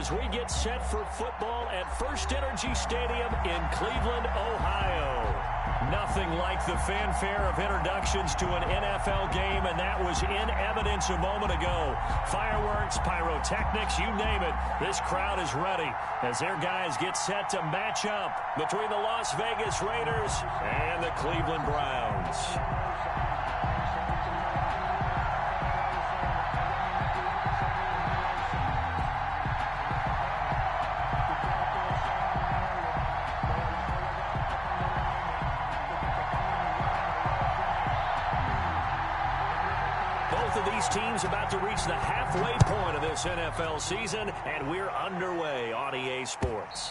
as we get set for football at First Energy Stadium in Cleveland, Ohio. Nothing like the fanfare of introductions to an NFL game, and that was in evidence a moment ago. Fireworks, pyrotechnics, you name it. This crowd is ready as their guys get set to match up between the Las Vegas Raiders and the Cleveland Browns. Both of these teams about to reach the halfway point of this NFL season, and we're underway on EA Sports.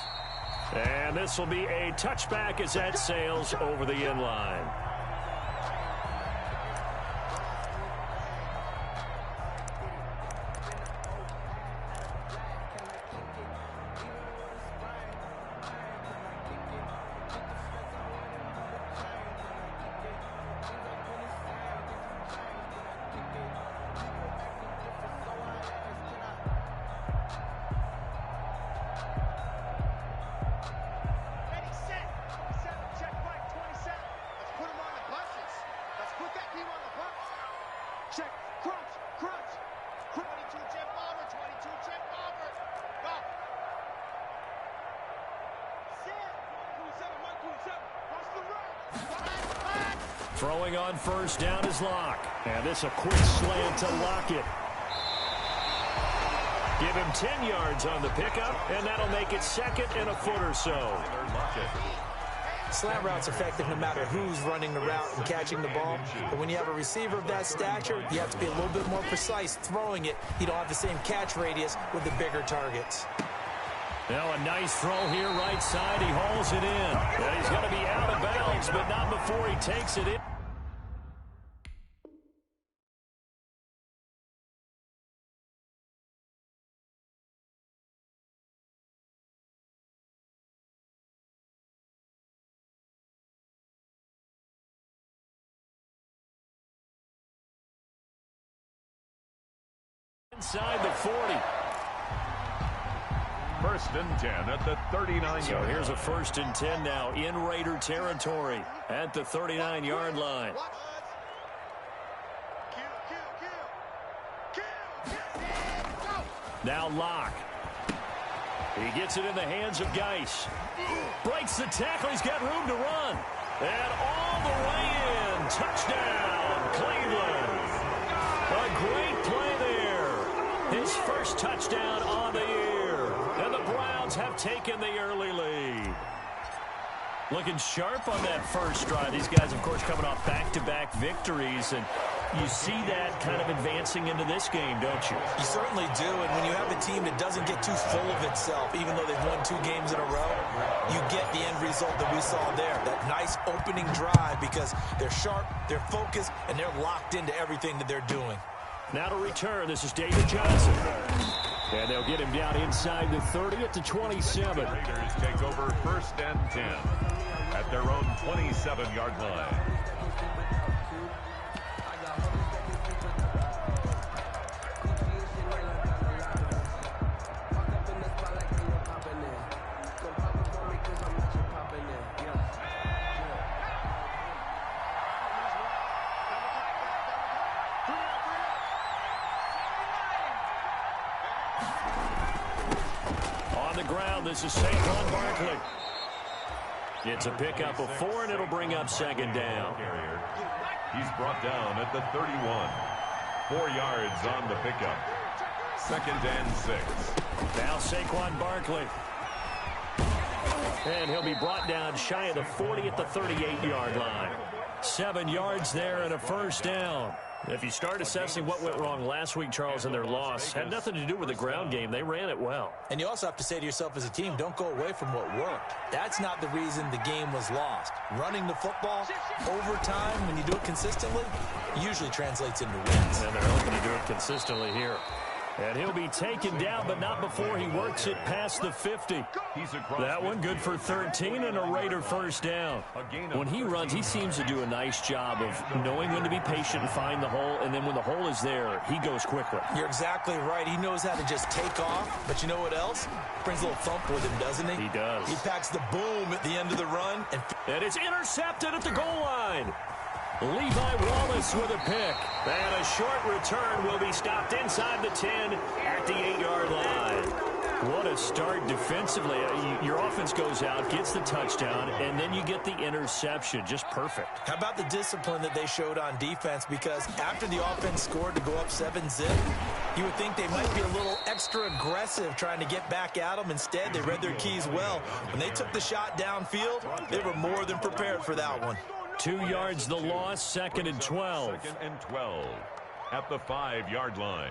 And this will be a touchback as that sails over the end line. Check, crunch, crunch. 22 jet bomber, 22 jet bomber. Go. Set. 127, 127. Watch the right. Throwing on first down is Locke. And this a quick slant to Lockett. Give him 10 yards on the pickup, and that'll make it second and a foot or so. Slant route's effective no matter who's running the route and catching the ball. But when you have a receiver of that stature, you have to be a little bit more precise throwing it. You don't have the same catch radius with the bigger targets. Now a nice throw here right side. He hauls it in. And he's going to be out of bounds, but not before he takes it in. Inside the 40. First and 10 at the 39-yard So here's a first and 10 now in Raider territory at the 39-yard line. Now Locke. He gets it in the hands of Geis. Breaks the tackle. He's got room to run. And all the way in. Touchdown, Cleveland. A great play there. His first touchdown on the year. And the Browns have taken the early lead. Looking sharp on that first drive. These guys, of course, coming off back-to-back victories. And you see that kind of advancing into this game, don't you? You certainly do. And when you have a team that doesn't get too full of itself, even though they've won 2 games in a row, you get the end result that we saw there. That nice opening drive because they're sharp, they're focused, and they're locked into everything that they're doing. Now to return, this is David Johnson. And they'll get him down inside the 30 at the 27. Raiders take over first and 10 at their own 27-yard line. This is Saquon Barkley. It's a pickup of 4, and it'll bring up second down. He's brought down at the 31. 4 yards on the pickup. Second and 6. Now Saquon Barkley. And he'll be brought down shy of the 40 at the 38-yard line. 7 yards there and a first down. If you start assessing what went wrong last week, Charles, in their loss, had nothing to do with the ground game. They ran it well. And you also have to say to yourself as a team, don't go away from what worked. That's not the reason the game was lost. Running the football over time, when you do it consistently, usually translates into wins. And they're hoping to do it consistently here. And he'll be taken down, but not before he works it past the 50. That one good for 13 and a Raider first down. When he runs, he seems to do a nice job of knowing when to be patient and find the hole, and then when the hole is there, he goes quickly. You're exactly right. He knows how to just take off, but you know what else? Brings a little thump with him, doesn't he? He does. He packs the boom at the end of the run. And it's intercepted at the goal line. Levi Wallace with a pick. And a short return will be stopped inside the 10 at the 8-yard line. What a start defensively. Your offense goes out, gets the touchdown, and then you get the interception. Just perfect. How about the discipline that they showed on defense? Because after the offense scored to go up 7-zip, you would think they might be a little extra aggressive trying to get back at them. Instead, they read their keys well. When they took the shot downfield, they were more than prepared for that one. 2 yards the loss, 2nd and 12. 2nd and 12 at the 5-yard line.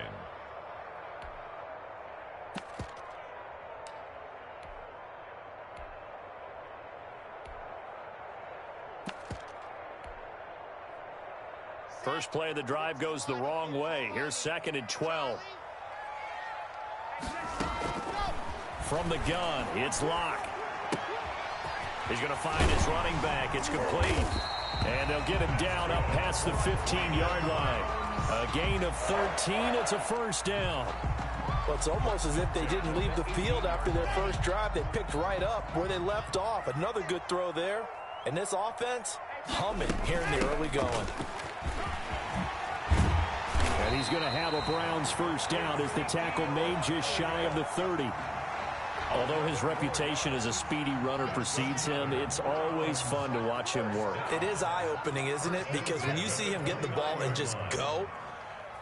First play of the drive goes the wrong way. Here's 2nd and 12. From the gun, it's Locke. He's going to find his running back. It's complete. And they'll get him down up past the 15-yard line. A gain of 13. It's a first down. Well, it's almost as if they didn't leave the field after their first drive. They picked right up where they left off. Another good throw there. And this offense, humming here in the early going. And he's going to have a Browns first down as the tackle made just shy of the 30. Although his reputation as a speedy runner precedes him, it's always fun to watch him work. It is eye-opening, isn't it? Because when you see him get the ball and just go,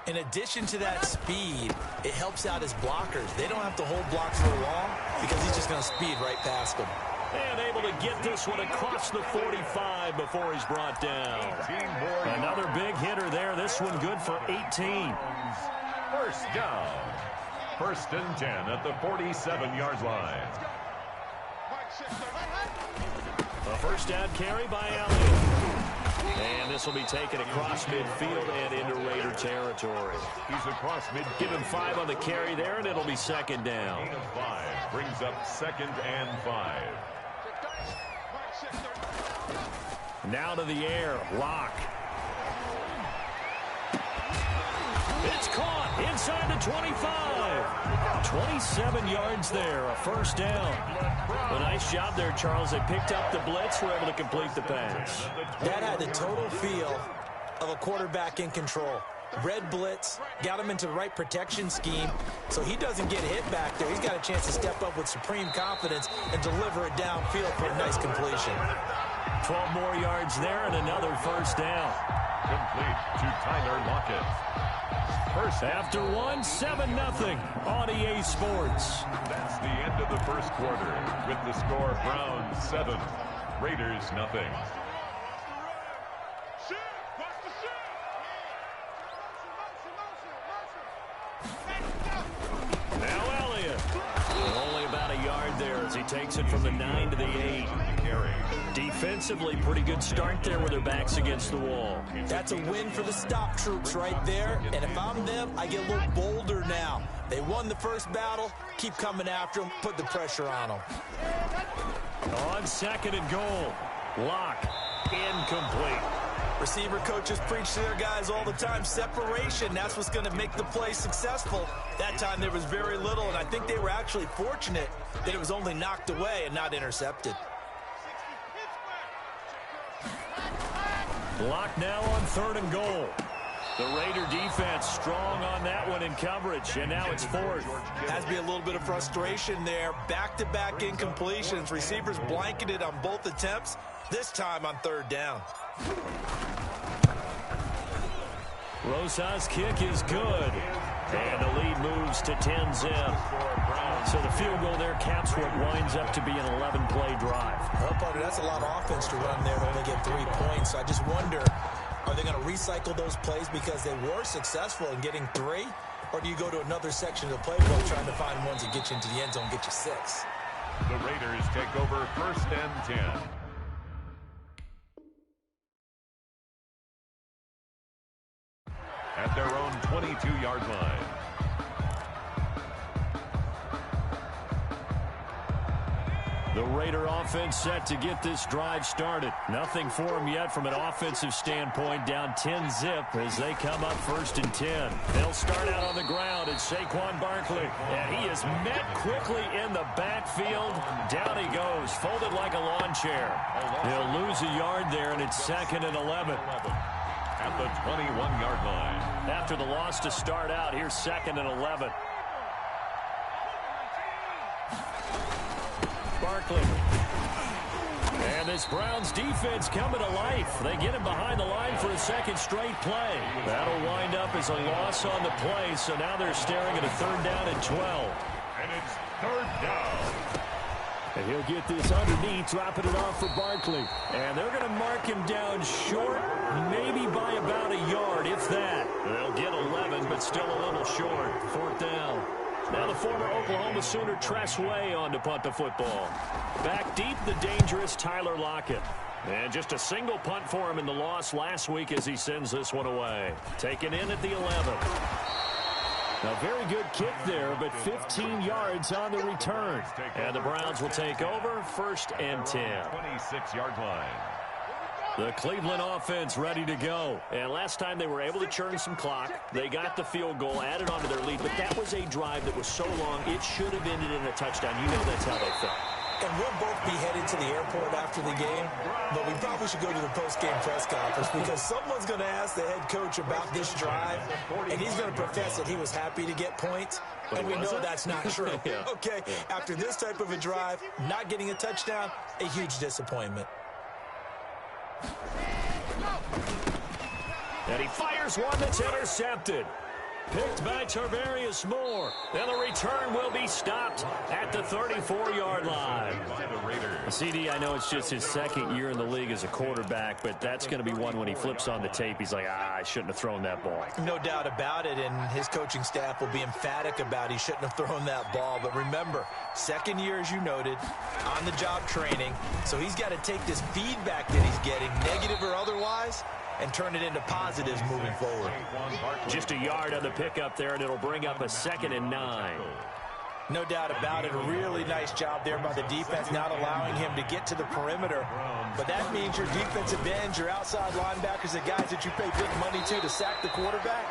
in addition to that speed, it helps out his blockers. They don't have to hold blocks for long because he's just going to speed right past them. And able to get this one across the 45 before he's brought down. Another big hitter there. This one good for 18. First down. 1st and 10 at the 47-yard line. A first down carry by Elliott. And this will be taken across midfield and into Raider territory. He's across midfield. Give him 5 on the carry there, and it'll be 2nd down. Gain of 5 brings up 2nd and 5. Now to the air. Locke. It's caught inside the 25. 27 yards there, a first down. A nice job there, Charles. They picked up the blitz, were able to complete the pass. That had the total feel of a quarterback in control. Red blitz, got him into the right protection scheme, so he doesn't get hit back there. He's got a chance to step up with supreme confidence and deliver it downfield for a nice completion. 12 more yards there and another first down. Complete to Tyler Lockett. First after 1, 7-0 on EA Sports. That's the end of the first quarter with the score Browns 7, Raiders 0. Now Elliott. Only about a yard there as he takes it from the 9 to the 8. Defensively, pretty good start there with their backs against the wall. That's a win for the stop troops right there. And if I'm them, I get a little bolder now. They won the first battle. Keep coming after them. Put the pressure on them. On 2nd and goal. Locke. Incomplete. Receiver coaches preach to their guys all the time. Separation, that's what's going to make the play successful. That time there was very little, and I think they were actually fortunate that it was only knocked away and not intercepted. Locke now on 3rd and goal. The Raider defense strong on that one in coverage, and now it's 4th. Has to be a little bit of frustration there. Back-to-back incompletions. Receivers blanketed on both attempts, this time on 3rd down. Rosa's kick is good. And the lead moves to 10-zip. So the field goal there caps what winds up to be an 11-play drive. Well, partner, that's a lot of offense to run there to only get 3 points. So I just wonder, are they going to recycle those plays because they were successful in getting 3? Or do you go to another section of the playbook trying to find ones that get you into the end zone and get you 6? The Raiders take over 1st and 10. At their own 22-yard line. The Raider offense set to get this drive started. Nothing for them yet from an offensive standpoint. Down 10-zip as they come up 1st and 10. They'll start out on the ground. It's Saquon Barkley. And he is met quickly in the backfield. Down he goes, folded like a lawn chair. He'll lose a yard there, and it's 2nd and 11. At the 21-yard line. After the loss to start out, here's 2nd and 11. Barkley. And this Browns defense coming to life. They get him behind the line for a 2nd straight play. That'll wind up as a loss on the play, so now they're staring at a 3rd down and 12. And it's 3rd down. And he'll get this underneath, dropping it off for Barkley. And they're going to mark him down short, maybe by about a yard, if that. They'll get 11, but still a little short. 4th down. Now the former Oklahoma Sooner Tress Way on to punt the football. Back deep, the dangerous Tyler Lockett. And just a single punt for him in the loss last week as he sends this one away. Taken in at the 11. A very good kick there, but 15 yards on the return. And the Browns will take over 1st and 10. 26-yard line. The Cleveland offense ready to go. And last time they were able to churn some clock. They got the field goal, added on to their lead. But that was a drive that was so long, it should have ended in a touchdown. You know that's how they felt. And we'll both be headed to the airport after the game, but we probably should go to the post-game press conference because someone's going to ask the head coach about this drive, and he's going to profess that he was happy to get points, and we know that's not true. Okay, after this type of a drive, not getting a touchdown, a huge disappointment. And he fires one that's intercepted. Picked by Tarvarius Moore. And the return will be stopped at the 34-yard line. CD, I know it's just his 2nd year in the league as a quarterback, but that's going to be one when he flips on the tape. He's like, I shouldn't have thrown that ball. No doubt about it, and his coaching staff will be emphatic about he shouldn't have thrown that ball. But remember, 2nd year, as you noted, on-the-job training. So he's got to take this feedback that he's getting, negative or otherwise, and turn it into positives moving forward. Just a yard on the pickup there, and it'll bring up a 2nd and 9. No doubt about it. A really nice job there by the defense, not allowing him to get to the perimeter. But that means your defensive ends, your outside linebackers, the guys that you pay big money to sack the quarterback,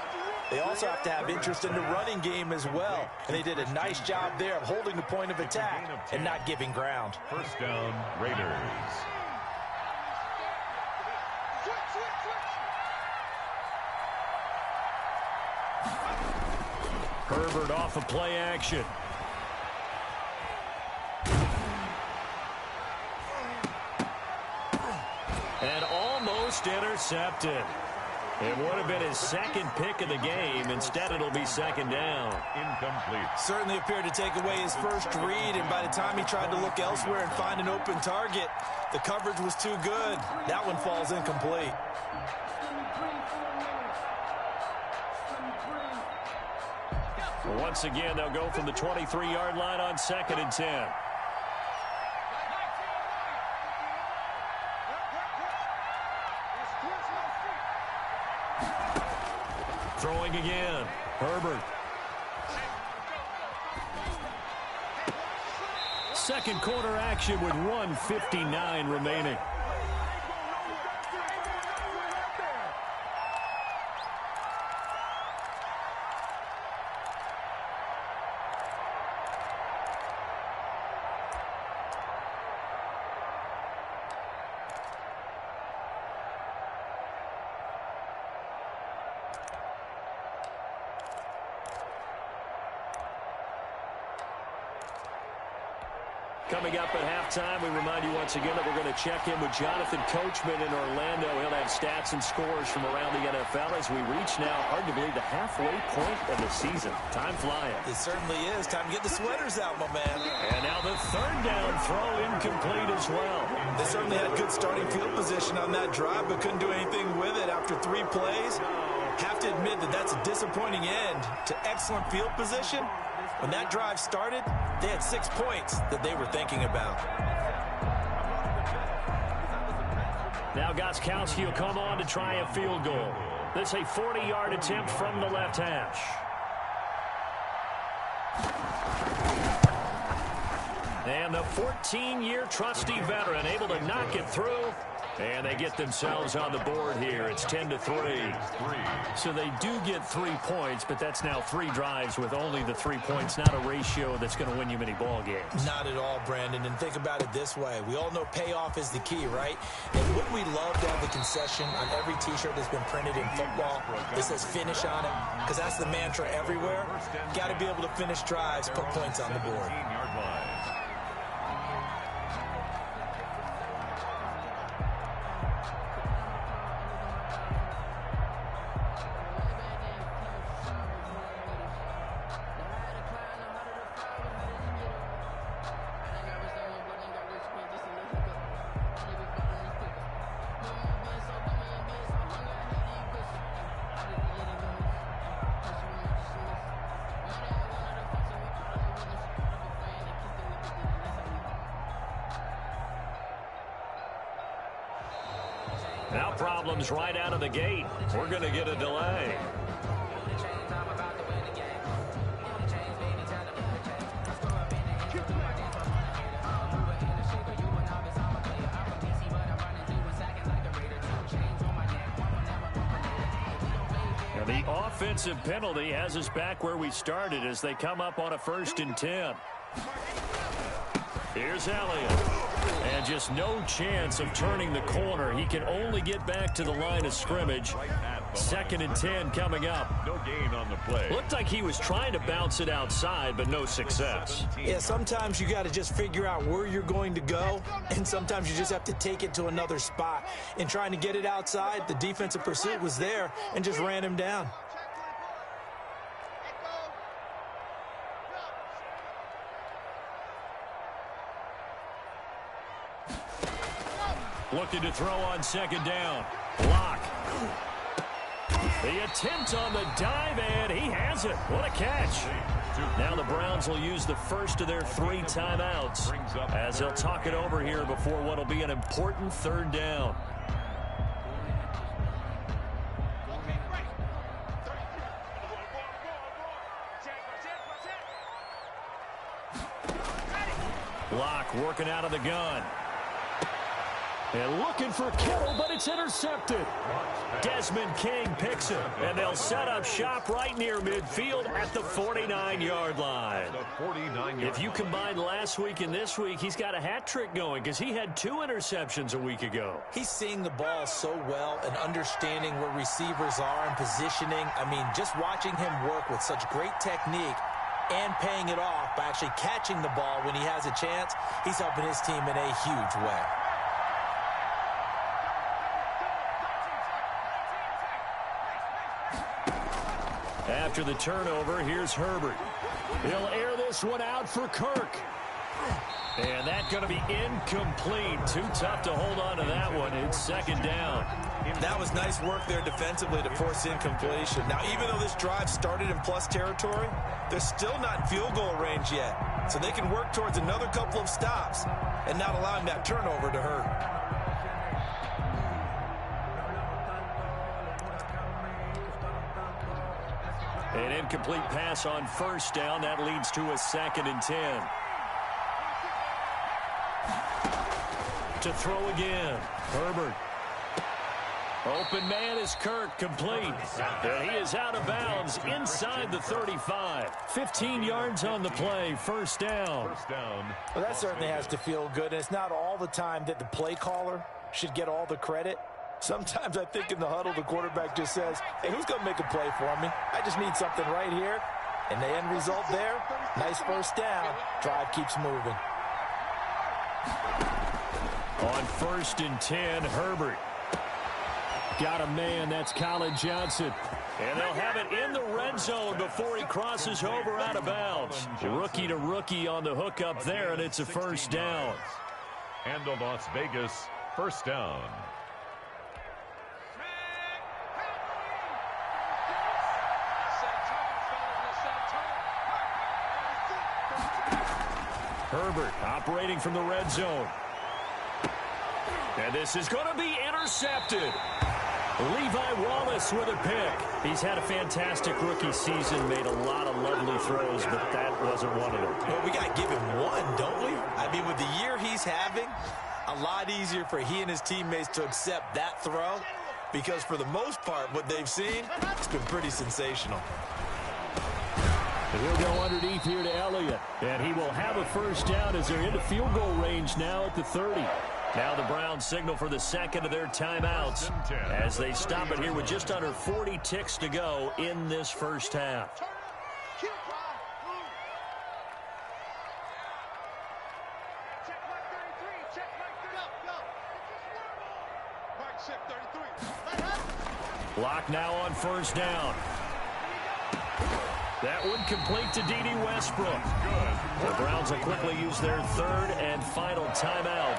they also have to have interest in the running game as well. And they did a nice job there of holding the point of attack and not giving ground. 1st down, Raiders. Herbert off of play action. And almost intercepted. It would have been his 2nd pick of the game. Instead, it'll be 2nd down. Incomplete. Certainly appeared to take away his first read, and by the time he tried to look elsewhere and find an open target, the coverage was too good. That one falls incomplete. Once again, they'll go from the 23-yard line on 2nd and 10. Throwing again. Herbert. 2nd quarter action with 1:59 remaining. Coming up at halftime, we remind you once again that we're going to check in with Jonathan Coachman in Orlando. He'll have stats and scores from around the NFL as we reach now, hard to believe, the halfway point of the season. Time flying. It certainly is. Time to get the sweaters out, my man. And now the 3rd down throw incomplete as well. They certainly had good starting field position on that drive, but couldn't do anything with it after 3 plays. Have to admit that that's a disappointing end to excellent field position. When that drive started, they had 6 points that they were thinking about. Now Gostkowski will come on to try a field goal. This a 40-yard attempt from the left hash. And the 14-year trusty veteran able to knock it through. And they get themselves on the board here. It's 10-3. So they do get 3 points, but that's now 3 drives with only the 3 points, not a ratio that's going to win you many ball games. Not at all, Brandon. And think about it this way. We all know payoff is the key, right? And wouldn't we love to have the concession on every T-shirt that's been printed in football that says finish on it? Because that's the mantra everywhere. Got to be able to finish drives, put points on the board. Now problems right out of the gate. We're going to get a delay. Now the offensive penalty has us back where we started as they come up on a 1st and 10. Here's Elliott. And just no chance of turning the corner. He can only get back to the line of scrimmage. 2nd and 10 coming up. No gain on the play. Looked like he was trying to bounce it outside, but no success. Yeah, sometimes you got to just figure out where you're going to go, and sometimes you just have to take it to another spot. In trying to get it outside, the defensive pursuit was there and just ran him down. Looking to throw on 2nd down. Block. The attempt on the dive, and he has it. What a catch. Now the Browns will use the first of their 3 timeouts as they'll talk it over here before what will be an important 3rd down. Block working out of the gun. And looking for Kittle, but it's intercepted. Desmond King picks it, and they'll set up shop right near midfield at the 49-yard line. If you combine last week and this week, he's got a hat trick going because he had 2 interceptions a week ago. He's seeing the ball so well and understanding where receivers are and positioning. I mean, just watching him work with such great technique and paying it off by actually catching the ball when he has a chance, he's helping his team in a huge way. After the turnover, here's Herbert. He'll air this one out for Kirk. And that's going to be incomplete. Too tough to hold on to that one. It's 2nd down. That was nice work there defensively to force incompletion. Now, even though this drive started in plus territory, they're still not in field goal range yet. So they can work towards another couple of stops and not allowing that turnover to hurt. An incomplete pass on 1st down. That leads to a 2nd and 10. To throw again. Herbert. Open man is Kirk, complete. And he is out of bounds inside the 35. 15 yards on the play, 1st down. Well, that certainly has to feel good. And it's not all the time that the play caller should get all the credit. Sometimes I think in the huddle, the quarterback just says, hey, who's going to make a play for me? I just need something right here. And the end result there, nice 1st down. Drive keeps moving. On 1st and 10, Herbert. Got a man, that's Colin Johnson. And they'll have it in the red zone before he crosses over out of bounds. Rookie to rookie on the hook up there, and it's a 1st down. And the Las Vegas 1st down. Herbert operating from the red zone. And this is going to be intercepted. Levi Wallace with a pick. He's had a fantastic rookie season, made a lot of lovely throws, but that wasn't one of them. Well, we got to give him one, don't we? I I mean, with the year he's having, a lot easier for he and his teammates to accept that throw because for the most part, what they've seen, it's been pretty sensational. He'll go underneath here to Elliott, and he will have a first down as they're into field goal range now at the 30. Now the Browns signal for the second of their timeouts as they stop it here with just under 40 ticks to go in this first half. Block now on first down. That would complete to D.D. Westbrook. The Browns will quickly use their third and final timeout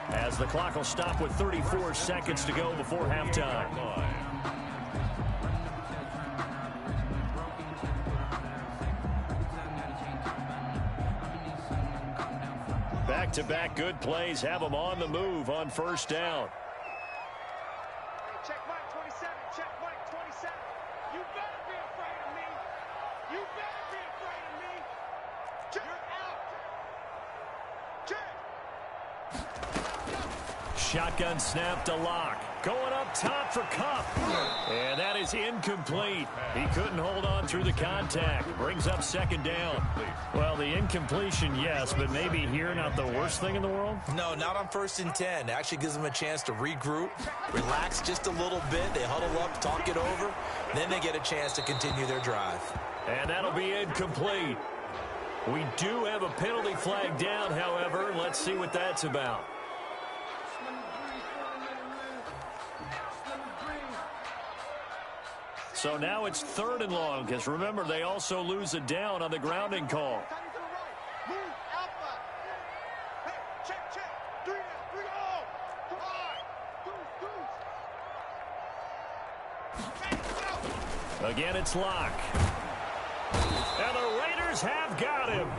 as the clock will stop with 34 seconds to go before halftime. Back-to-back good plays have them on the move on first down. Check Mike 27. Check Mike 27. You better be afraid of me. You better be afraid of me. You're out. Check. Shotgun snap to Lock. Going up top for Kupp. And that is incomplete. He couldn't hold on through the contact. Brings up second down. Well, the incompletion, yes, but maybe here not the worst thing in the world? No, not on 1st and 10. It actually gives them a chance to regroup, relax just a little bit. They huddle up, talk it over. Then they get a chance to continue their drive. And that'll be incomplete. We do have a penalty flag down, however. Let's see what that's about. So now it's 3rd and long, because remember, they also lose a down on the grounding call. Move, Alpha. Hey, check. 3 now, 3 all. Goose. Again, it's Lock. And the Raiders have got him.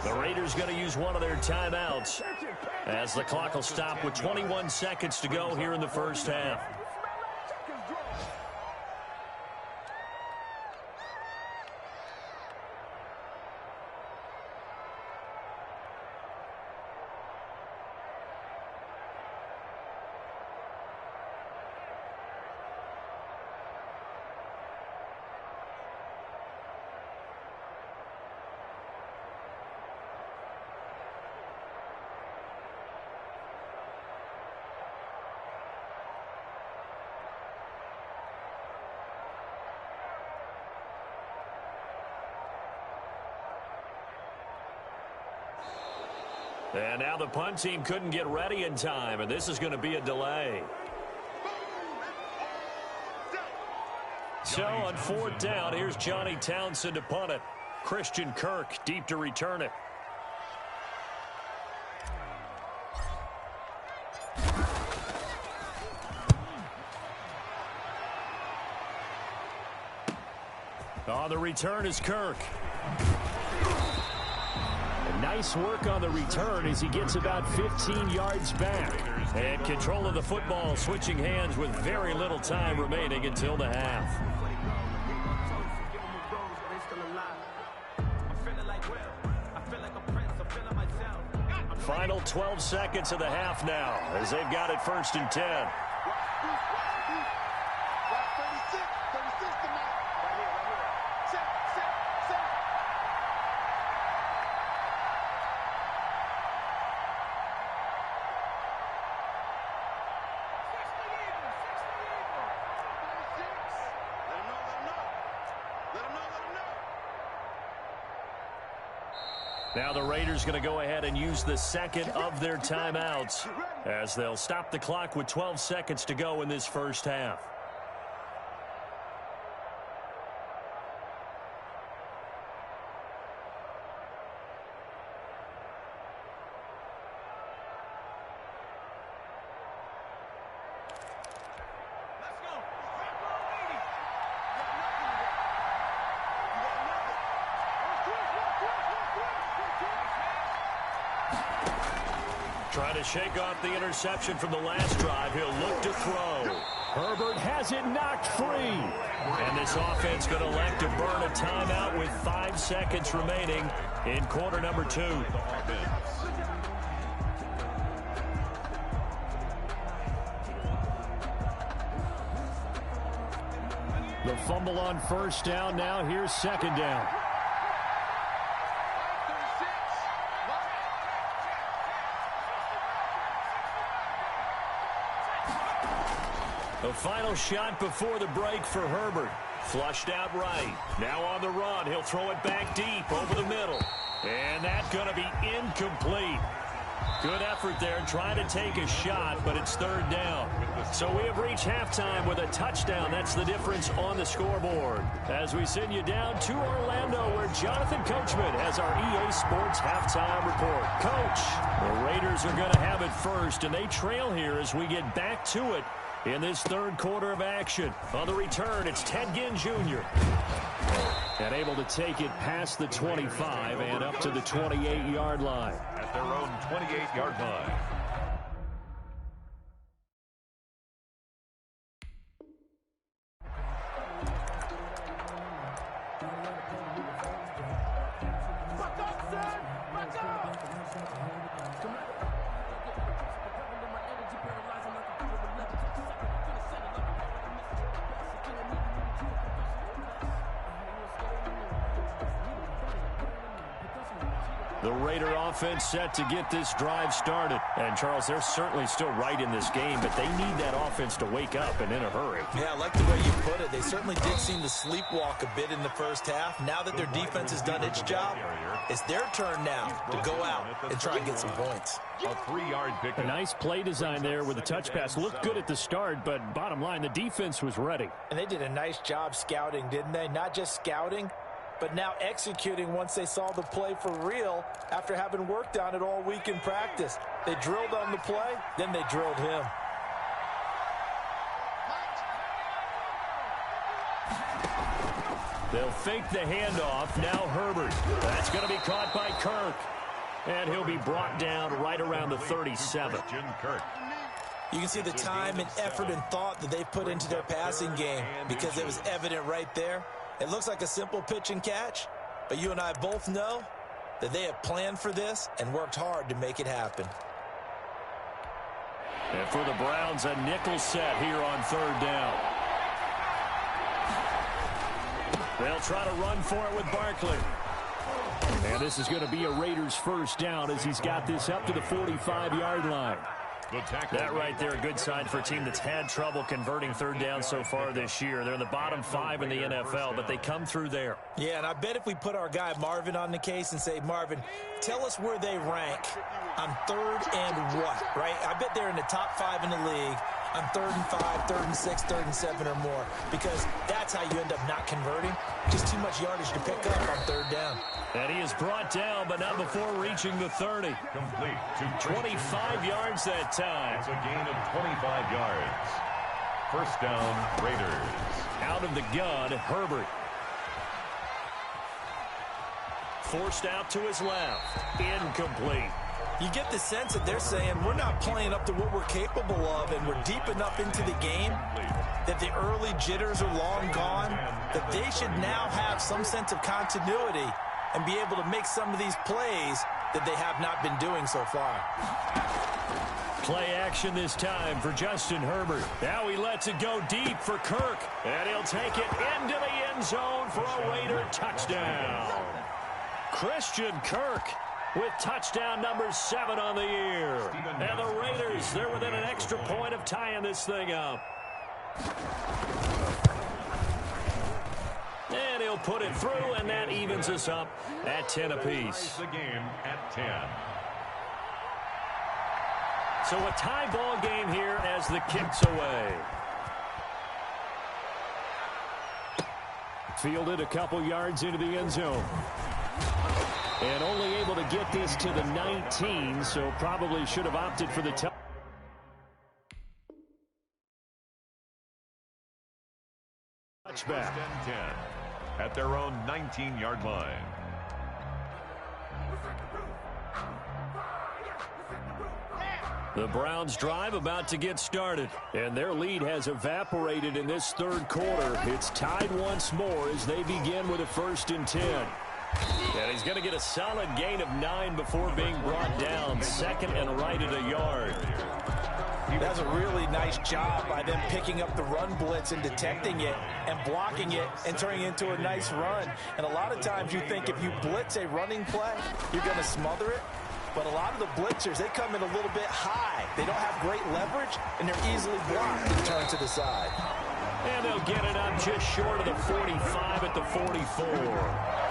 The Raiders going to use one of their timeouts as the clock will stop with 21 seconds to go here in the first half. And now the punt team couldn't get ready in time, and this is going to be a delay. So on 4th down, here's Johnny Townsend to punt it. Christian Kirk deep to return it. On the return is Kirk. Nice work on the return as he gets about 15 yards back. And control of the football switching hands with very little time remaining until the half. Final 12 seconds of the half now as they've got it 1st and 10. Now the Raiders going to go ahead and use the second of their timeouts as they'll stop the clock with 12 seconds to go in this first half. Trying to shake off the interception from the last drive. He'll look to throw. Herbert has it knocked free. And this offense going to elect to burn a timeout with 5 seconds remaining in quarter number 2. The fumble on first down. Now here's second down. The final shot before the break for Herbert. Flushed out right. Now on the run. He'll throw it back deep over the middle. And that's going to be incomplete. Good effort there trying to take a shot, but it's third down. So we have reached halftime with a touchdown. That's the difference on the scoreboard. As we send you down to Orlando, where Jonathan Coachman has our EA Sports halftime report. Coach, the Raiders are going to have it first, and they trail here as we get back to it in this third quarter of action. On the return, it's Ted Ginn Jr. And able to take it past the 25 and up to the 28-yard line. At their own 28-yard line. The Raider offense set to get this drive started. And, Charles, they're certainly still right in this game, but they need that offense to wake up and in a hurry. Yeah, I like the way you put it. They certainly did seem to sleepwalk a bit in the first half. Now that their defense has done its job, it's their turn now to go out and try and get some points. A 3-yard pick. A nice play design there with the touch pass. Looked good at the start, but bottom line, the defense was ready. And they did a nice job scouting, didn't they? Not just scouting, but now executing once they saw the play for real after having worked on it all week in practice. They drilled on the play, then they drilled him. They'll fake the handoff. Now Herbert. That's going to be caught by Kirk. And he'll be brought down right around the 37. You can see the time and effort and thought that they put into their passing game because it was evident right there. It looks like a simple pitch and catch, but you and I both know that they have planned for this and worked hard to make it happen. And for the Browns, a nickel set here on third down. They'll try to run for it with Barkley. And this is going to be a Raiders first down as he's got this up to the 45-yard line. That right there, a good sign for a team that's had trouble converting third down so far this year. They're in the bottom 5 in the NFL, but they come through there. Yeah, and I bet if we put our guy Marvin on the case and say, Marvin, tell us where they rank on third and what, right? I bet they're in the top 5 in the league on 3rd and 5, 3rd and 6, 3rd and 7 or more, because that's how you end up not converting. Just too much yardage to pick up on third down. And he is brought down, but not before reaching the 30. Complete to 25 yards that time. It's a gain of 25 yards. First down, Raiders. Out of the gun, Herbert. Forced out to his left. Incomplete. You get the sense that they're saying we're not playing up to what we're capable of, and we're deep enough into the game that the early jitters are long gone, that they should now have some sense of continuity and be able to make some of these plays that they have not been doing so far. Play action this time for Justin Herbert. Now he lets it go deep for Kirk, and he'll take it into the end zone for a Raider touchdown. Christian Kirk with touchdown number 7 on the year. And the Raiders, they're within an extra point of tying this thing up. And he'll put it through, and that evens us up at 10 apiece. The game at 10. So a tie ball game here as the kick's away. Fielded a couple yards into the end zone. And only able to get this to the 19, so probably should have opted for the touchback. First and 10 at their own 19-yard line. The Browns drive about to get started, and their lead has evaporated in this third quarter. It's tied once more as they begin with a 1st and 10. And he's going to get a solid gain of 9 before being brought down. 2nd and right at a yard. That's a really nice job by them picking up the run blitz and detecting it and blocking it and turning it into a nice run. And a lot of times you think if you blitz a running play, you're going to smother it. But a lot of the blitzers, they come in a little bit high. They don't have great leverage, and they're easily blocked and turned to the side. And they'll get it up just short of the 45 at the 44.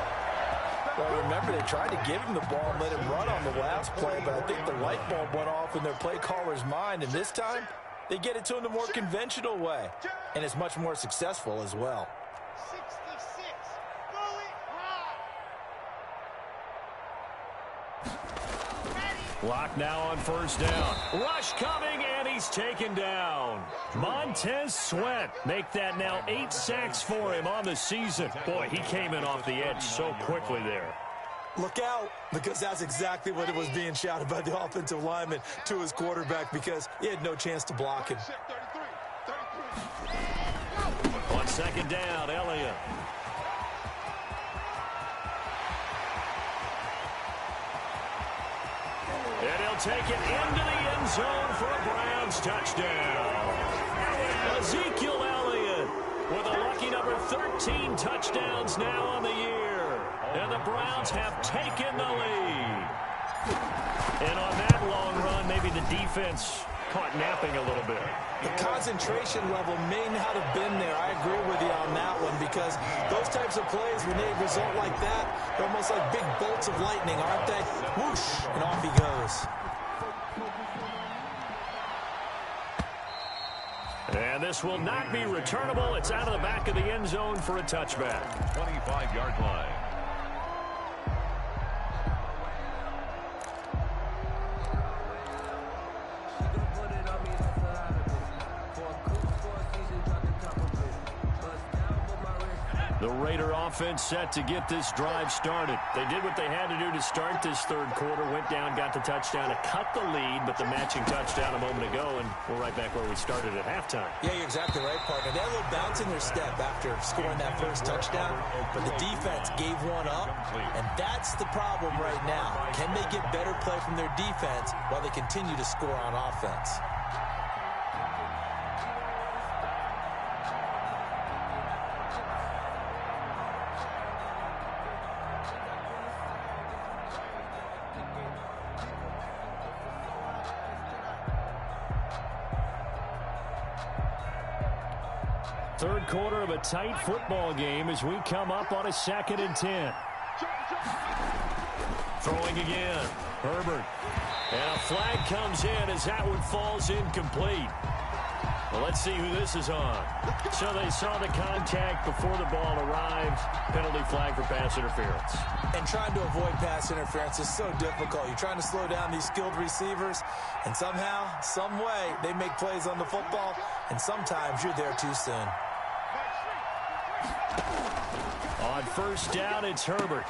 Well, remember, they tried to give him the ball and let him run on the last play, but I think the light bulb went off in their play caller's mind, and this time, they get it to him the more conventional way, and it's much more successful as well. 66. Go it hard. Block now on first down. Rush coming, and he's taken down. Montez Sweat make that now 8 sacks for him on the season. Boy, he came in off the edge so quickly there. Look out, because that's exactly what it was being shouted by the offensive lineman to his quarterback, because he had no chance to block him. On second down, Elliott. And he'll take it into the end zone for a Browns touchdown. Ezekiel Elliott with a lucky number 13 touchdowns now on the year. And the Browns have taken the lead. And on that long run, maybe the defense caught napping a little bit. The concentration level may not have been there. I agree with you on that one, because those types of plays, when they result like that, they're almost like big bolts of lightning, aren't they? Whoosh, and off he goes. And this will not be returnable. It's out of the back of the end zone for a touchback. 25-yard line. The Raider offense set to get this drive started. They did what they had to do to start this third quarter, went down, got the touchdown to cut the lead, but the matching touchdown a moment ago, and we're right back where we started at halftime. Yeah, you're exactly right, partner. They had a little bounce in their step after scoring that first touchdown, but the defense gave one up, and that's the problem right now. Can they get better play from their defense while they continue to score on offense? Third quarter of a tight football game as we come up on a 2nd and 10. Throwing again. Herbert. And a flag comes in as that one falls incomplete. Well, let's see who this is on. So they saw the contact before the ball arrived. Penalty flag for pass interference. And trying to avoid pass interference is so difficult. You're trying to slow down these skilled receivers, and somehow, some way, they make plays on the football, and sometimes you're there too soon. On first down, it's Herbert.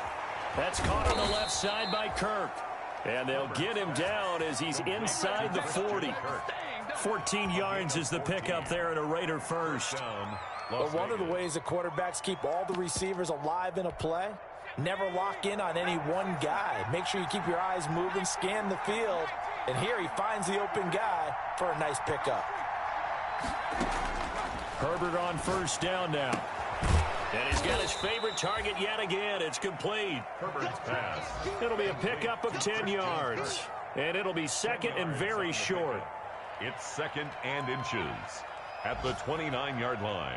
That's caught on the left side by Kirk. And they'll get him down as he's inside the 40. 14 yards is the pickup there at a Raider first. But one of the ways the quarterbacks keep all the receivers alive in a play, never lock in on any one guy. Make sure you keep your eyes moving, scan the field. And here he finds the open guy for a nice pickup. Herbert on first down now. And he's got his favorite target yet again. It's complete. Herbert's pass. It'll be a pickup of 10 yards. And it'll be second and very short. It's 2nd and inches at the 29-yard line.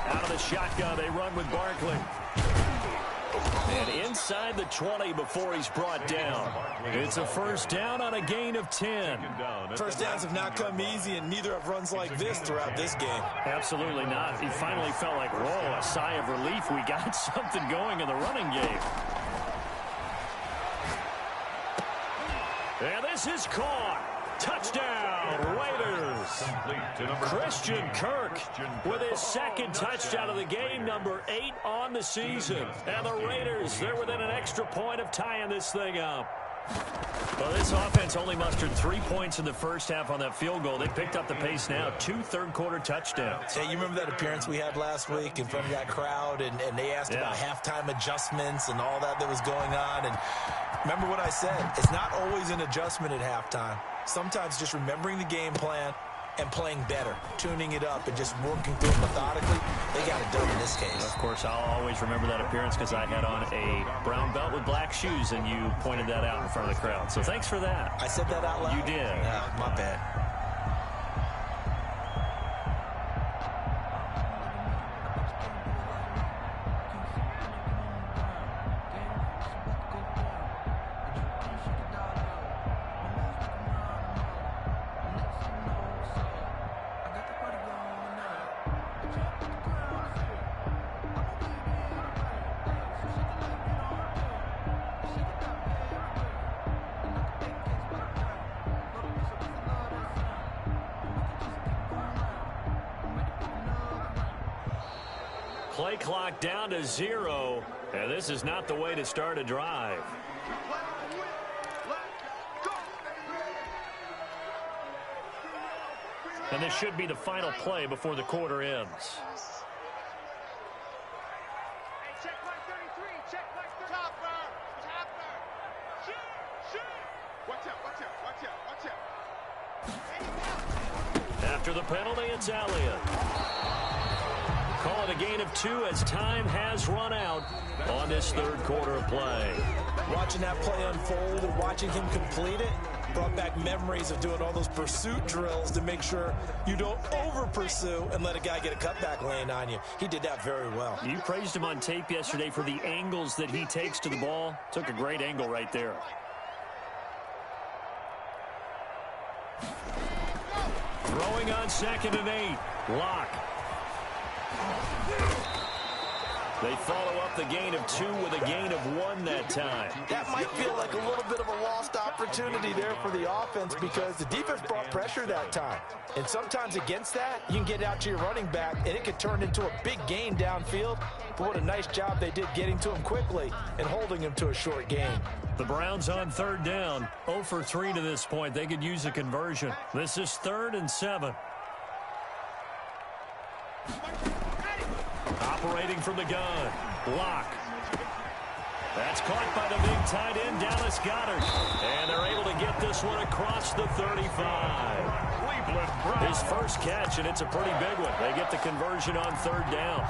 Out of the shotgun, they run with Barkley. And inside the 20 before he's brought down. It's a first down on a gain of 10. First downs have not come easy, and neither have runs like this throughout this game. Absolutely not. He finally felt like, whoa, a sigh of relief. We got something going in the running game. And this is caught. Touchdown, Raiders. Christian Kirk with his second touchdown of the game, number 8 on the season. And the Raiders, they're within an extra point of tying this thing up. Well, this offense only mustered 3 points in the first half on that field goal. They picked up the pace now. 2 third-quarter touchdowns. Hey, you remember that appearance we had last week in front of that crowd, and they asked about halftime adjustments and all that was going on. And remember what I said, it's not always an adjustment at halftime. Sometimes just remembering the game plan and playing better, tuning it up and just working through it methodically. They got it done in this case. Of course, I'll always remember that appearance because I had on a brown belt with black shoes, and you pointed that out in front of the crowd. So thanks for that. I said that out loud? You did. Yeah, my bad. Play clock down to 0, and this is not the way to start a drive. And this should be the final play before the quarter ends. Check my 33, check my topper. Shoot. Watch out. After the penalty, it's Elliott. Call it a gain of 2 as time has run out on this third quarter of play. Watching that play unfold and watching him complete it brought back memories of doing all those pursuit drills to make sure you don't over-pursue and let a guy get a cutback lane on you. He did that very well. You praised him on tape yesterday for the angles that he takes to the ball. Took a great angle right there. Throwing on 2nd and 8. Lock. They follow up the gain of 2 with a gain of 1 that time. That might feel like a little bit of a lost opportunity there for the offense because the defense brought pressure that time. And sometimes against that, you can get out to your running back, and it could turn into a big gain downfield. But what a nice job they did getting to him quickly and holding him to a short gain. The Browns on 3rd down. 0 for 3 to this point. They could use a conversion. This is 3rd and 7. Operating from the gun. Block. That's caught by the big tight end, Dallas Goedert. And they're able to get this one across the 35. His first catch, and it's a pretty big one. They get the conversion on 3rd down.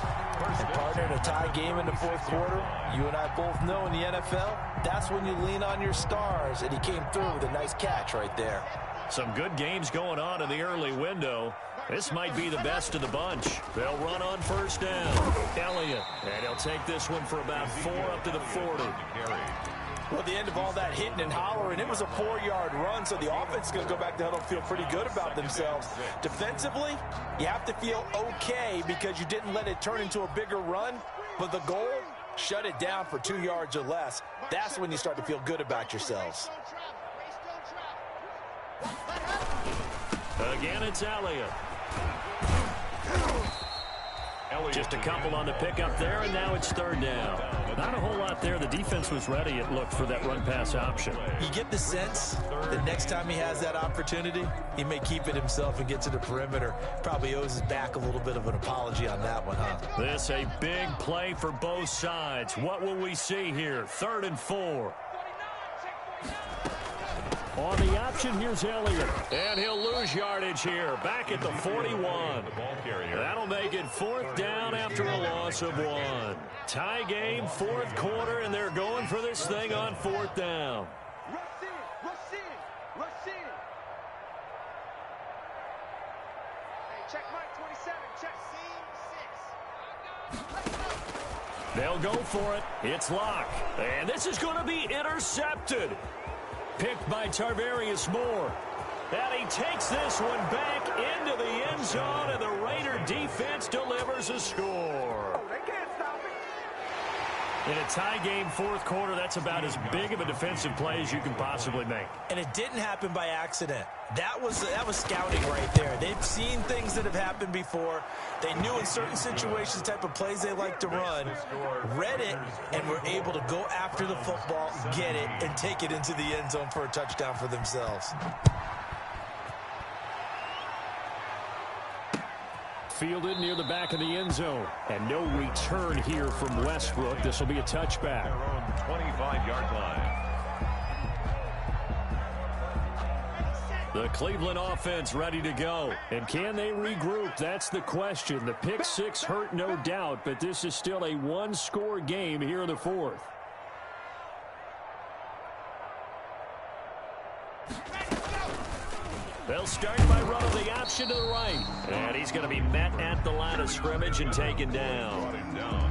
And partner, in a tie game in the 4th quarter, you and I both know in the NFL, that's when you lean on your stars. And he came through with a nice catch right there. Some good games going on in the early window. This might be the best of the bunch. They'll run on 1st down. Elliott. And he'll take this one for about 4 up to the 40. Well, at the end of all that hitting and hollering, it was a 4-yard run, so the offense is going to go back to huddle and feel pretty good about themselves. Defensively, you have to feel okay because you didn't let it turn into a bigger run, but the goal, shut it down for 2 yards or less. That's when you start to feel good about yourselves. Again, it's Elliott. Just a couple on the pickup there, and now it's 3rd down. Not a whole lot there. The defense was ready, it looked, for that run-pass option. You get the sense that next time he has that opportunity, he may keep it himself and get to the perimeter. Probably owes his back a little bit of an apology on that one, huh? This a big play for both sides. What will we see here? 3rd and 4. On the option, here's Elliott. And he'll lose yardage here. Back at the 41. That'll make it 4th down after a loss of 1. Tie game, 4th quarter, and they're going for this thing on 4th down. Rush in. Hey, check Mike 27. Check C6. They'll go for it. It's Locke. And this is going to be intercepted. Picked by Tarvarius Moore. And he takes this one back into the end zone, and the Raider defense delivers a score. They can't stop it. In a tie game fourth quarter, that's about as big of a defensive play as you can possibly make. And it didn't happen by accident. That was scouting right there. They've seen things that have happened before. They knew in certain situations the type of plays they like to run, read it, and were able to go after the football, get it, and take it into the end zone for a touchdown for themselves. Fielded near the back of the end zone. And no return here from Westbrook. This will be a touchback. Their own 25-yard line. The Cleveland offense ready to go. And can they regroup? That's the question. The pick six hurt, no doubt, but this is still a one-score game here in the fourth. They'll start by running the option to the right. And he's going to be met at the line of scrimmage and taken down.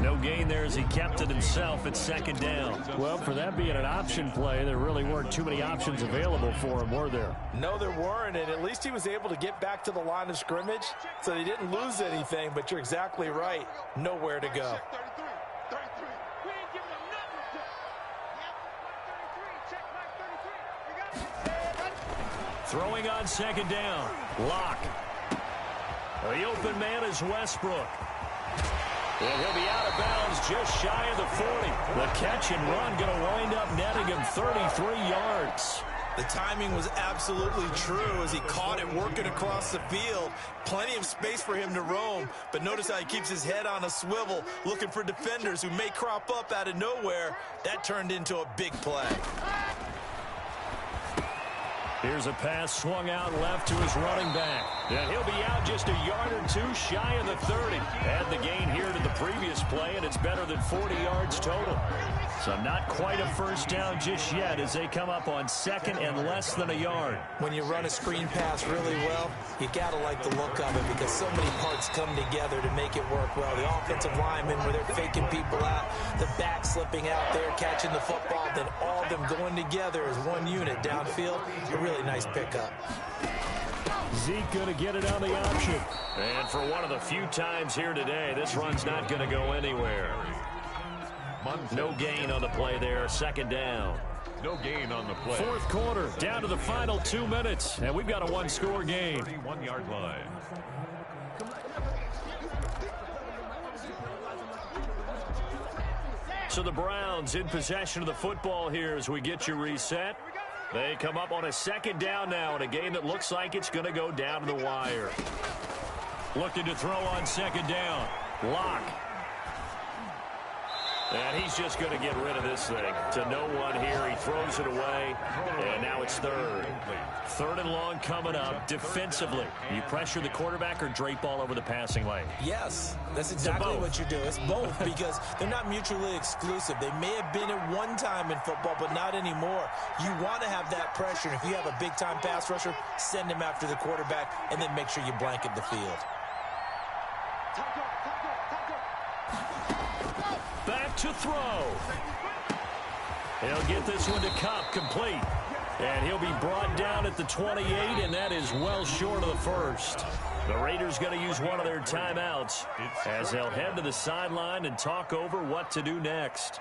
No gain there as he kept it himself at second down. Well, for that being an option play, there really weren't too many options available for him, were there? No, there weren't, and at least he was able to get back to the line of scrimmage, so he didn't lose anything, but you're exactly right. Nowhere to go. Throwing on second down. Lock. The open man is Westbrook. And he'll be out of bounds just shy of the 40. The catch and run going to wind up netting him 33 yards. The timing was absolutely true as he caught it working across the field. Plenty of space for him to roam, but notice how he keeps his head on a swivel, looking for defenders who may crop up out of nowhere. That turned into a big play. Here's a pass swung out left to his running back. And he'll be out just a yard or two shy of the 30. Add the gain here to the previous play, and it's better than 40 yards total. So not quite a first down just yet as they come up on second and less than a yard. When you run a screen pass really well, you got to like the look of it because so many parts come together to make it work well. The offensive linemen where they're faking people out, the back slipping out there, catching the football, then all of them going together as one unit downfield. A really nice pickup. Zeke going to get it on the option. And for one of the few times here today, this run's not going to go anywhere. No gain on the play there. Second down. No gain on the play. Fourth quarter, down to the final 2 minutes, and we've got a one-score game. 31-yard line. So the Browns in possession of the football here as we get you reset. They come up on a second down now in a game that looks like it's going to go down to the wire. Looking to throw on second down. Lock. And he's just going to get rid of this thing. To no one here. He throws it away. And now it's third. Third and long coming up defensively. You pressure the quarterback or drape all over the passing lane? Yes, that's exactly what you do. It's both because they're not mutually exclusive. They may have been at one time in football, but not anymore. You want to have that pressure. And if you have a big-time pass rusher, send him after the quarterback and then make sure you blanket the field. Back to throw. He'll get this one to Cup, complete. And he'll be brought down at the 28, and that is well short of the first. The Raiders going to use one of their timeouts as they'll head to the sideline and talk over what to do next.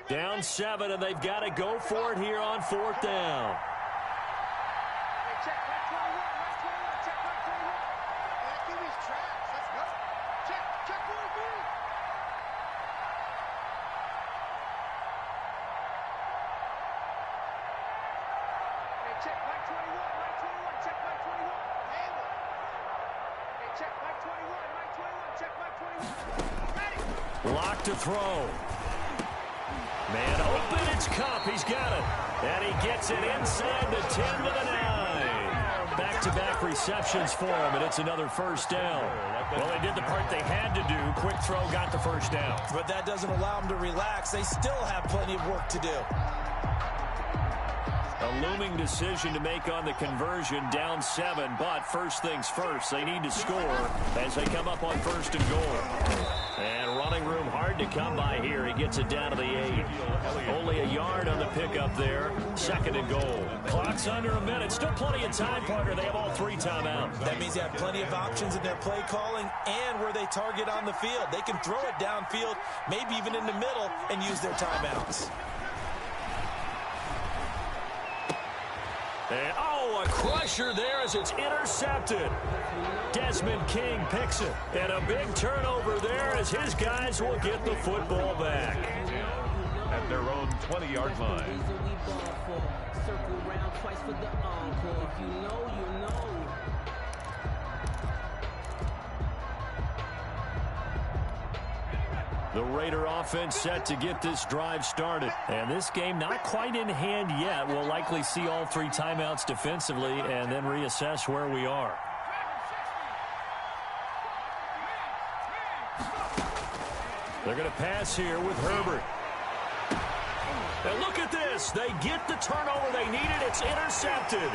Down 7, and they've got to go for it here on fourth down. Check right 21, right 21, check right 21. That dude is trapped. Check Mike 21, Mike 21, check Mike 21. Hey, check Mike 21, Mike 21, check Mike 21. Ready. Lock to throw. Man open, it's Cup. He's got it. And he gets it inside the 10 to the 9. Back-to-back receptions for him, and it's another first down. Well, they did the part they had to do. Quick throw got the first down. But that doesn't allow them to relax. They still have plenty of work to do. A looming decision to make on the conversion, down 7, but first things first, they need to score as they come up on first and goal. And running room hard to come by here. He gets it down to the 8. Only a yard on the pickup there. Second and goal. Clock's under a minute. Still plenty of time, partner. They have all 3 timeouts. That means they have plenty of options in their play calling and where they target on the field. They can throw it downfield, maybe even in the middle, and use their timeouts. And, oh, a crusher there as it's intercepted. Desmond King picks it. And a big turnover there as his guys will get the football back. At their own 20-yard line. Circle round twice for the encore. If you know, you know. The Raider offense set to get this drive started. And this game not quite in hand yet. We'll likely see all 3 timeouts defensively and then reassess where we are. They're going to pass here with Herbert. And look at this. They get the turnover they needed. It's intercepted.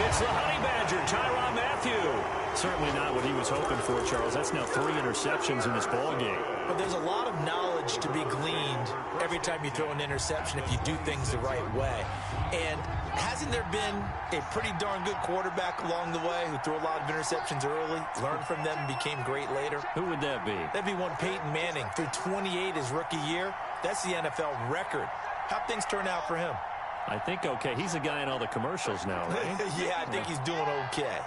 It's the Honey Badger, Tyrann Mathieu. Certainly not what he was hoping for, Charles. That's now 3 interceptions in this ball game. But there's a lot of knowledge to be gleaned every time you throw an interception if you do things the right way. And hasn't there been a pretty darn good quarterback along the way who threw a lot of interceptions early, learned from them, and became great later? Who would that be? That'd be one Peyton Manning. Threw 28 his rookie year. That's the NFL record. How'd things turn out for him? I think okay. He's a guy in all the commercials now, right? Yeah, I think he's doing okay.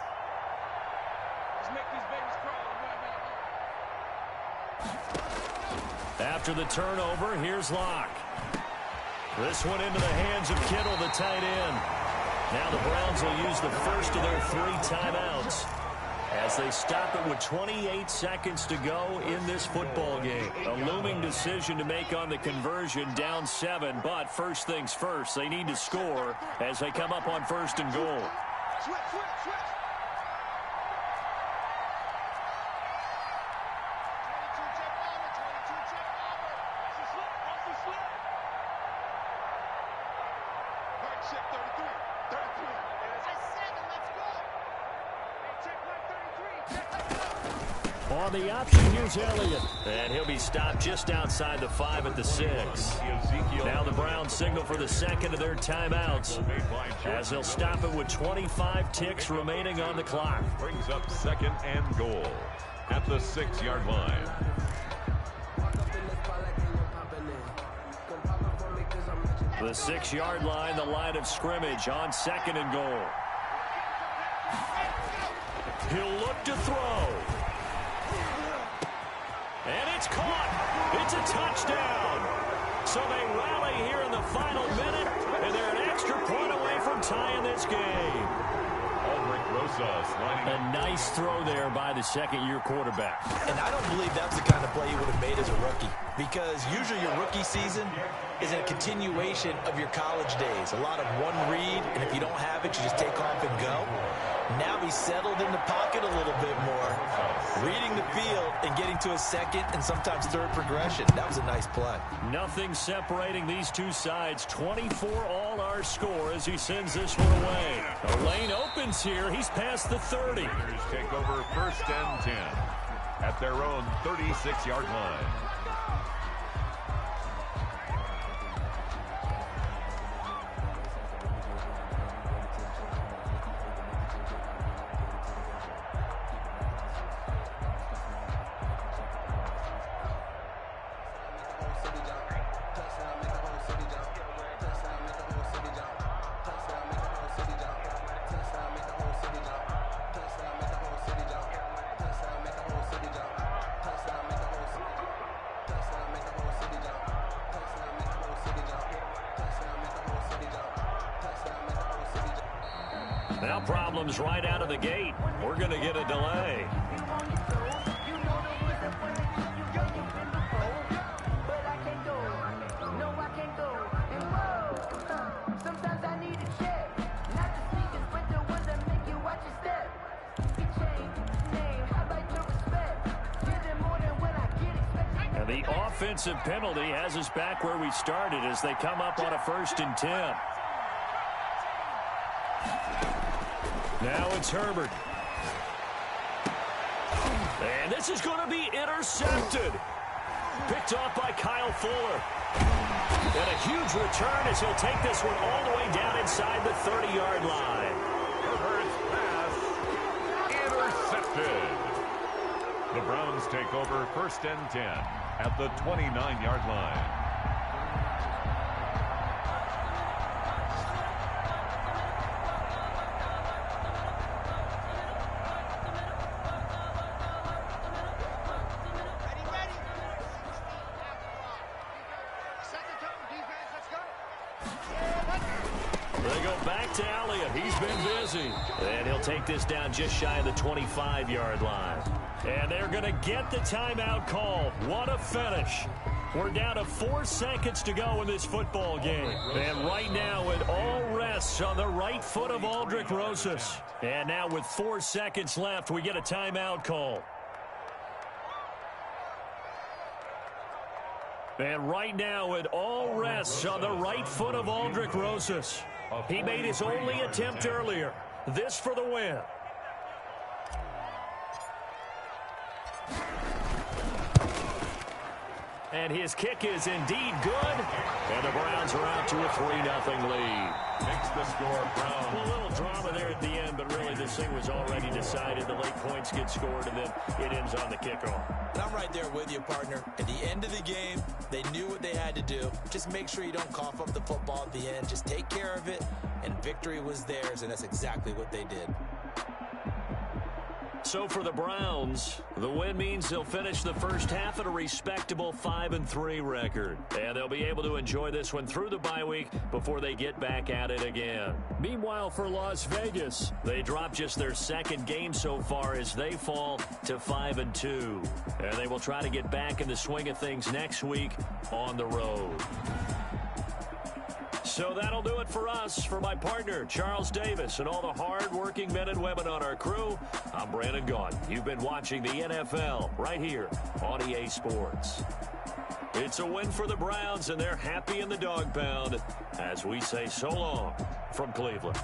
Let's make these babies crawl. After the turnover, here's Locke. This one into the hands of Kittle, the tight end. Now the Browns will use the first of their 3 timeouts as they stop it with 28 seconds to go in this football game. A looming decision to make on the conversion, down 7, but first things first, they need to score as they come up on first and goal. Switch, switch, switch. 22 jet bomber, 22 jet bomber. Watch the slip, watch the slip. Right check 33, 33. I said it, let's go. Hey, check like 33, check like 33. On the option, here's Elliott. And he'll be stopped just outside the 5 at the 6. Now the Browns signal for the second of their timeouts as they'll stop it with 25 ticks remaining on the clock. Brings up second and goal at the 6-yard line. The 6-yard line, the line of scrimmage on second and goal. He'll look to throw. And it's caught. It's a touchdown. So they rally here in the final minute, and they're an extra point away from tying this game. A nice throw there by the second-year quarterback. And I don't believe that's the kind of play he would have made as a rookie, because usually your rookie season is a continuation of your college days. A lot of one read, and if you don't have it, you just take off and go. Now he's settled in the pocket a little bit more, reading the field and getting to a second and sometimes third progression. That was a nice play. Nothing separating these two sides. 24 all our score as he sends this one away. The lane opens here. He's past the 30. Raiders take over first and 10 at their own 36-yard line. Now problems right out of the gate. We're going to get a delay. And the offensive penalty has us back where we started as they come up on a 1st and 10. Now it's Herbert. And this is going to be intercepted. Picked off by Kyle Fuller. And a huge return as he'll take this one all the way down inside the 30-yard line. Herbert's pass intercepted. The Browns take over 1st and 10 at the 29-yard line. They go back to Elliott. He's been busy. And he'll take this down just shy of the 25-yard line. And they're going to get the timeout called. What a finish. We're down to 4 seconds to go in this football game. And right now it all rests on the right foot of Aldrick Rosas. And now with 4 seconds left, we get a timeout call. And right now it all rests on the right foot of Aldrick Rosas. He made his only attempt earlier. This for the win. And his kick is indeed good. And the Browns are out to a 3-0 lead. Makes the score Browns. Well, a little drama there at the end, but really this thing was already decided. The late points get scored, and then it ends on the kickoff. And I'm right there with you, partner. At the end of the game, they knew what they had to do. Just make sure you don't cough up the football at the end. Just take care of it, and victory was theirs, and that's exactly what they did. So for the Browns, the win means they'll finish the first half at a respectable 5-3 record. And they'll be able to enjoy this one through the bye week before they get back at it again. Meanwhile, for Las Vegas, they dropped just their 2nd game so far as they fall to 5-2. And they will try to get back in the swing of things next week on the road. So that'll do it for us. For my partner, Charles Davis, and all the hard-working men and women on our crew, I'm Brandon Gaudin. You've been watching the NFL right here on EA Sports. It's a win for the Browns, and they're happy in the dog pound as we say so long from Cleveland.